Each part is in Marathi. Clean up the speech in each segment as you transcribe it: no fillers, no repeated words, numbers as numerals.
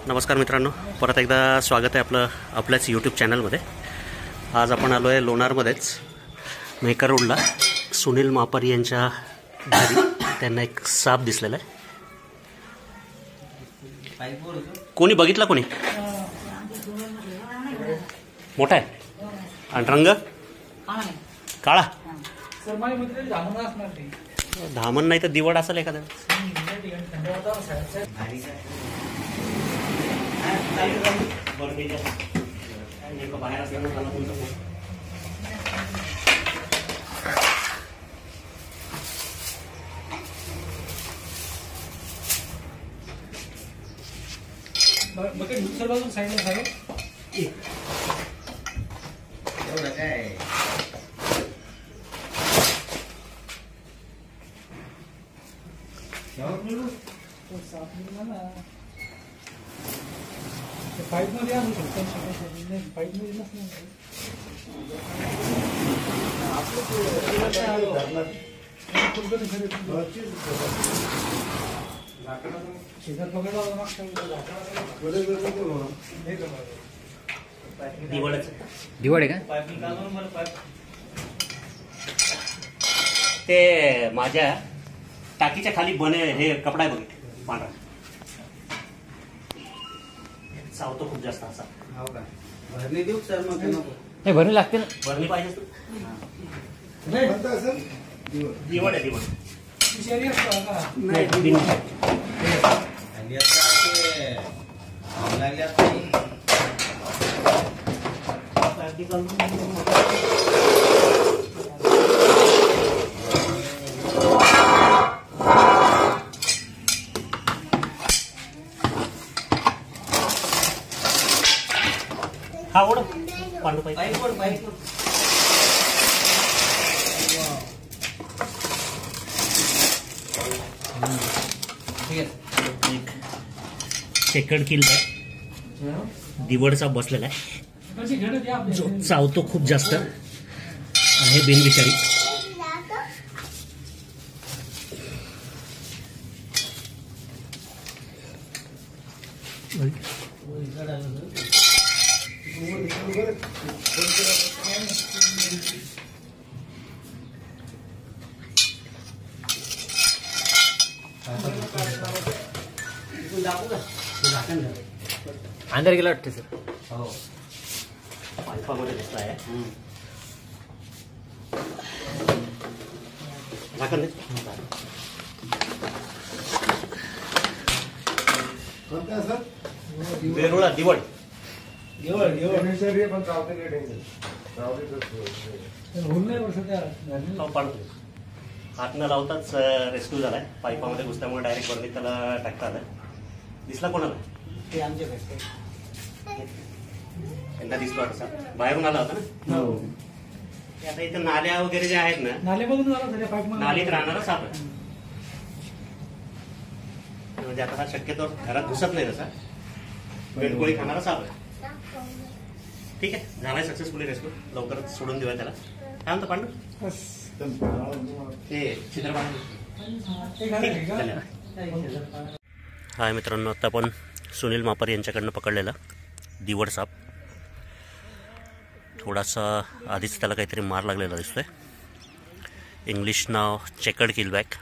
नमस्कार मित्रांनो, परत एकदा स्वागत आहे आपल्याच यूट्यूब चॅनलमध्ये। आज आपण आलो आहे लोणारमध्येच मेकर रोडला सुनील मापारी यांच्या घरी। त्यांना एक साप दिसलेला आहे। कोणी बघितला? कोणी? मोठा आहे आणि रंग काळा? धामण नाही तर दिवड असेल एखादा। पाईप मध्ये आणू शकतो, पाईप मध्ये नसणार शेतात पकडला दिवड आहे का? ते माझ्या टाकीच्या खाली बने हे कपडा आहे बघितले पांढरा। सावतो खूप जास्त असा। हो का? भरणी देऊ सर? मग नाही, भरणी लागते ना। भरणी पाहिजे तू? नाही म्हणता सर, दिवड आहे दिवड। विषारी असतो का? नाही दिवड आहे। आणि आता ते लागल्या नाही हा ओढ पांडू पाईप सेकंड किल दिवडचा बसलेला आहे, जो चावतो खूप जास्त आहे, बिनविषारी। अंदर गेला वाटते सर। हो, पाईपामध्ये दिसला आहे। झाकण दे। वेरुळा दिवड हात न लावताच रेस्क्यू झालाय। पाईपामध्ये घुसल्यामुळे डायरेक्ट बर्नीत त्याला टाकता आलाय। दिसला कोणाला? ते आमच्या घरचे त्यांना दिसलो असा, बाहेरून आला होता ना। ते आता इथे नाल्या वगैरे जे आहेत ना, नाल्यामधून आला पाईप नालीत राहणारा साप आहे। म्हणजे आता हा शक्यतो घरात घुसत नाही तसा, वेलकोळी खाणारा साप आहे। ठीक आहे, झालाय सक्सेसफुली रेस्क्यू। लवकरच सोडून देऊया त्याला। काय म्हणतो पांडू? ते चित्रपांडू। हाय मित्रांनो, आता आपण सुनील मापारी यांच्याकडनं पकडलेला दिवड साप। थोडासा आधीच त्याला काहीतरी मार लागलेला दिसतोय। इंग्लिश नाव चेकर्ड किलबॅक,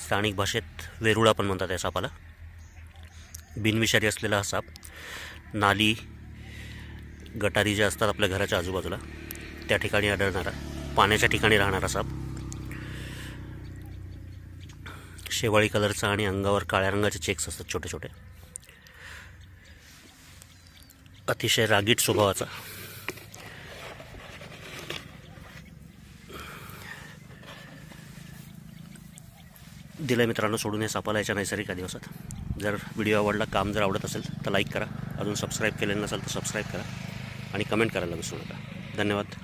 स्थानिक भाषेत वेरुळा पण म्हणतात या सापाला। बिनविषारी असलेला हा साप नाली गटारी जे असतात आपल्या घराच्या आजूबाजूला त्या ठिकाणी आढळणारा, पाण्याच्या ठिकाणी राहणारा साप। शेवाळी कलरचा आणि अंगावर काळ्या रंगाचे चेक्स असतात छोटे छोटे। अतिशय रागीट स्वभावाचा। दिलं मित्रांनो सोडून या सापाला याच्या नैसर्गिक दिवसात। जर व्हिडिओ आवडला, काम जर आवडत असेल तर लाईक करा, अजून सबस्क्राईब केलेलं नसेल तर सबस्क्राईब करा आणि कमेंट करायला विसरू नका। धन्यवाद।